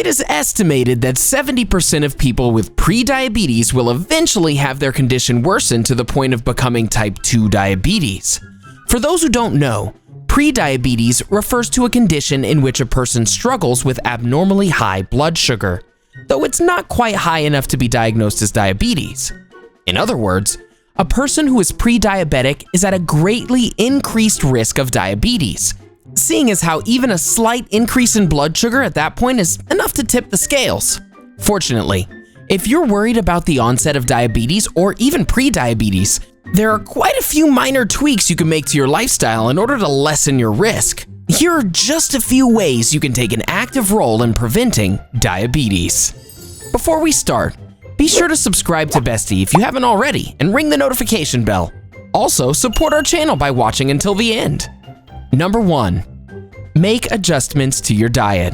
It is estimated that 70% of people with prediabetes will eventually have their condition worsen to the point of becoming type 2 diabetes. For those who don't know, prediabetes refers to a condition in which a person struggles with abnormally high blood sugar, though it's not quite high enough to be diagnosed as diabetes. In other words, a person who is pre-diabetic is at a greatly increased risk of diabetes, seeing as how even a slight increase in blood sugar at that point is enough to tip the scales. Fortunately, if you're worried about the onset of diabetes or even pre-diabetes, there are quite a few minor tweaks you can make to your lifestyle in order to lessen your risk. Here are just a few ways you can take an active role in preventing diabetes. Before we start, be sure to subscribe to Bestie if you haven't already and ring the notification bell. Also, support our channel by watching until the end. Number 1. Make adjustments to your diet.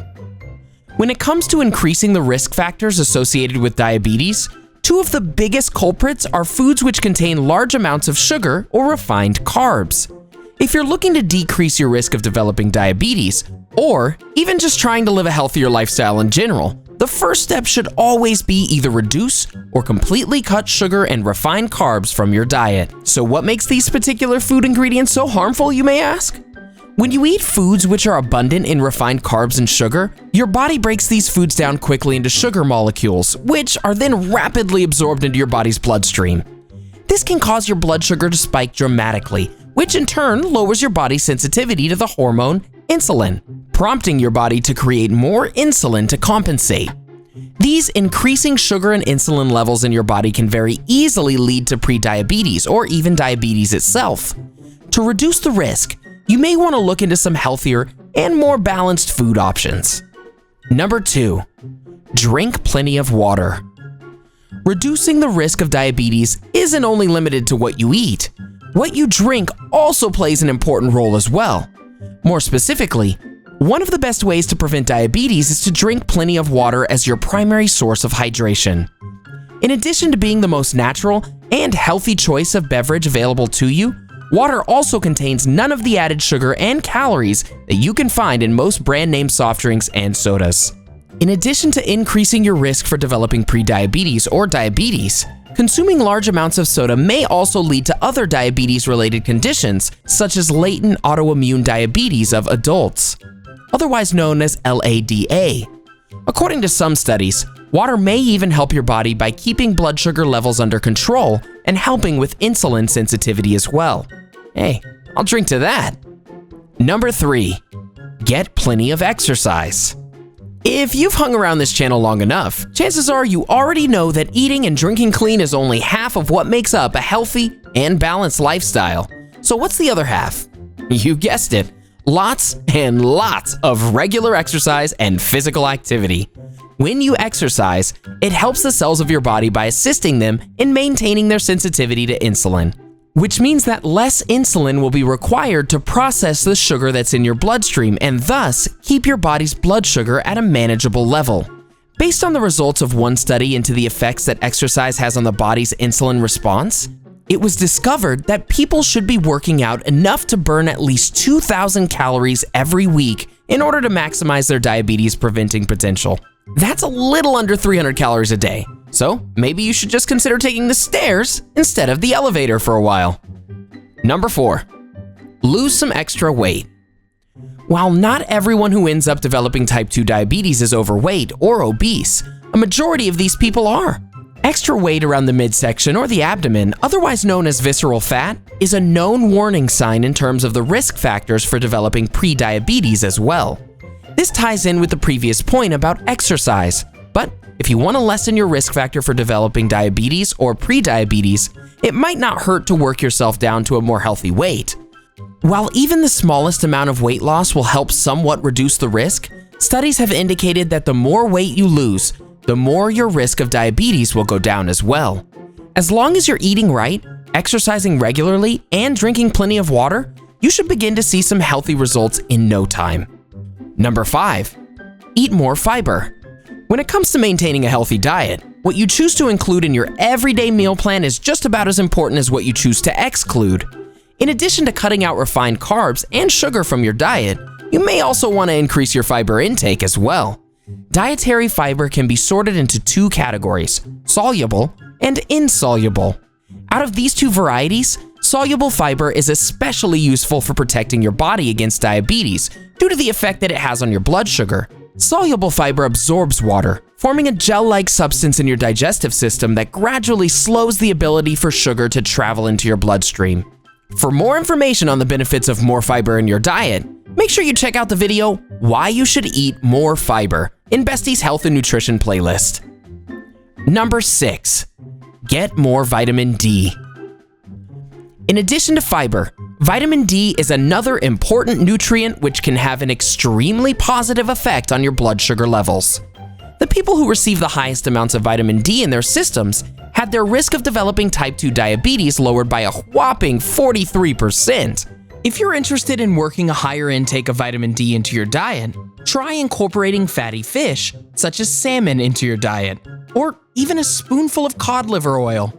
When it comes to increasing the risk factors associated with diabetes, two of the biggest culprits are foods which contain large amounts of sugar or refined carbs. If you're looking to decrease your risk of developing diabetes, or even just trying to live a healthier lifestyle in general, the first step should always be either reduce or completely cut sugar and refined carbs from your diet. So what makes these particular food ingredients so harmful, you may ask? When you eat foods which are abundant in refined carbs and sugar, your body breaks these foods down quickly into sugar molecules, which are then rapidly absorbed into your body's bloodstream. This can cause your blood sugar to spike dramatically, which in turn lowers your body's sensitivity to the hormone insulin, prompting your body to create more insulin to compensate. These increasing sugar and insulin levels in your body can very easily lead to prediabetes or even diabetes itself. To reduce the risk, you may want to look into some healthier and more balanced food options. Number 2. Drink plenty of water. Reducing the risk of diabetes isn't only limited to what you eat. What you drink also plays an important role as well. More specifically, one of the best ways to prevent diabetes is to drink plenty of water as your primary source of hydration. In addition to being the most natural and healthy choice of beverage available to you, water also contains none of the added sugar and calories that you can find in most brand name soft drinks and sodas. In addition to increasing your risk for developing prediabetes or diabetes, consuming large amounts of soda may also lead to other diabetes-related conditions, such as latent autoimmune diabetes of adults, otherwise known as LADA. According to some studies, water may even help your body by keeping blood sugar levels under control and helping with insulin sensitivity as well. Hey, I'll drink to that. Number 3. Get plenty of exercise. If you've hung around this channel long enough, chances are you already know that eating and drinking clean is only half of what makes up a healthy and balanced lifestyle. So what's the other half? You guessed it, lots and lots of regular exercise and physical activity. When you exercise, it helps the cells of your body by assisting them in maintaining their sensitivity to insulin, which means that less insulin will be required to process the sugar that's in your bloodstream and thus keep your body's blood sugar at a manageable level. Based on the results of one study into the effects that exercise has on the body's insulin response, it was discovered that people should be working out enough to burn at least 2,000 calories every week in order to maximize their diabetes preventing potential. That's a little under 300 calories a day. So maybe you should just consider taking the stairs instead of the elevator for a while. Number 4. Lose some extra weight. While not everyone who ends up developing type 2 diabetes is overweight or obese, a majority of these people are. Extra weight around the midsection or the abdomen, otherwise known as visceral fat, is a known warning sign in terms of the risk factors for developing prediabetes as well. This ties in with the previous point about exercise, but if you want to lessen your risk factor for developing diabetes or prediabetes, it might not hurt to work yourself down to a more healthy weight. While even the smallest amount of weight loss will help somewhat reduce the risk, studies have indicated that the more weight you lose, the more your risk of diabetes will go down as well. As long as you're eating right, exercising regularly, and drinking plenty of water, you should begin to see some healthy results in no time. Number 5. Eat more fiber. When it comes to maintaining a healthy diet, what you choose to include in your everyday meal plan is just about as important as what you choose to exclude. In addition to cutting out refined carbs and sugar from your diet, you may also want to increase your fiber intake as well. Dietary fiber can be sorted into two categories, soluble and insoluble. Out of these two varieties, soluble fiber is especially useful for protecting your body against diabetes due to the effect that it has on your blood sugar. Soluble fiber absorbs water, forming a gel-like substance in your digestive system that gradually slows the ability for sugar to travel into your bloodstream. For more information on the benefits of more fiber in your diet, make sure you check out the video, Why You Should Eat More Fiber, in Bestie's Health and Nutrition playlist. Number 6. Get more vitamin D. In addition to fiber, vitamin D is another important nutrient which can have an extremely positive effect on your blood sugar levels. The people who receive the highest amounts of vitamin D in their systems had their risk of developing type 2 diabetes lowered by a whopping 43%. If you're interested in working a higher intake of vitamin D into your diet, try incorporating fatty fish, such as salmon, into your diet, or even a spoonful of cod liver oil.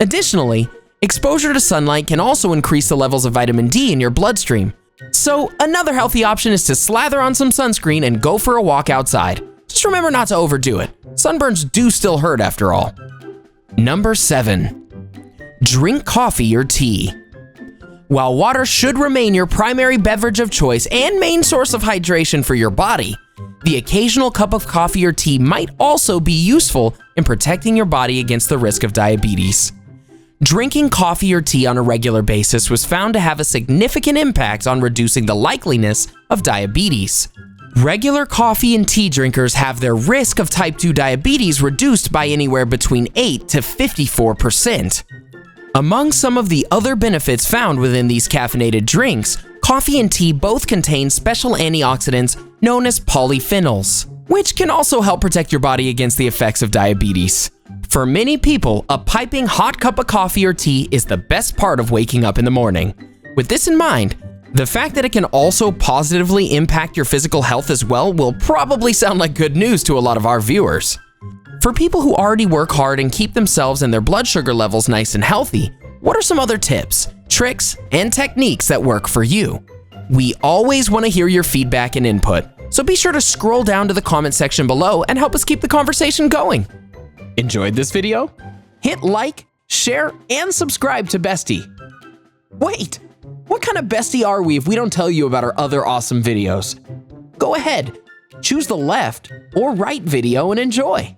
Additionally, exposure to sunlight can also increase the levels of vitamin D in your bloodstream. So another healthy option is to slather on some sunscreen and go for a walk outside. Just remember not to overdo it. Sunburns do still hurt after all. Number 7. Drink coffee or tea. While water should remain your primary beverage of choice and main source of hydration for your body, the occasional cup of coffee or tea might also be useful in protecting your body against the risk of diabetes. Drinking coffee or tea on a regular basis was found to have a significant impact on reducing the likeliness of diabetes. Regular coffee and tea drinkers have their risk of type 2 diabetes reduced by anywhere between 8 to 54%. Among some of the other benefits found within these caffeinated drinks, coffee and tea both contain special antioxidants known as polyphenols, which can also help protect your body against the effects of diabetes. For many people, a piping hot cup of coffee or tea is the best part of waking up in the morning. With this in mind, the fact that it can also positively impact your physical health as well will probably sound like good news to a lot of our viewers. For people who already work hard and keep themselves and their blood sugar levels nice and healthy, what are some other tips, tricks, and techniques that work for you? We always want to hear your feedback and input, so be sure to scroll down to the comment section below and help us keep the conversation going. Enjoyed this video? Hit like, share, and subscribe to Bestie. Wait, what kind of Bestie are we if we don't tell you about our other awesome videos? Go ahead, choose the left or right video and enjoy.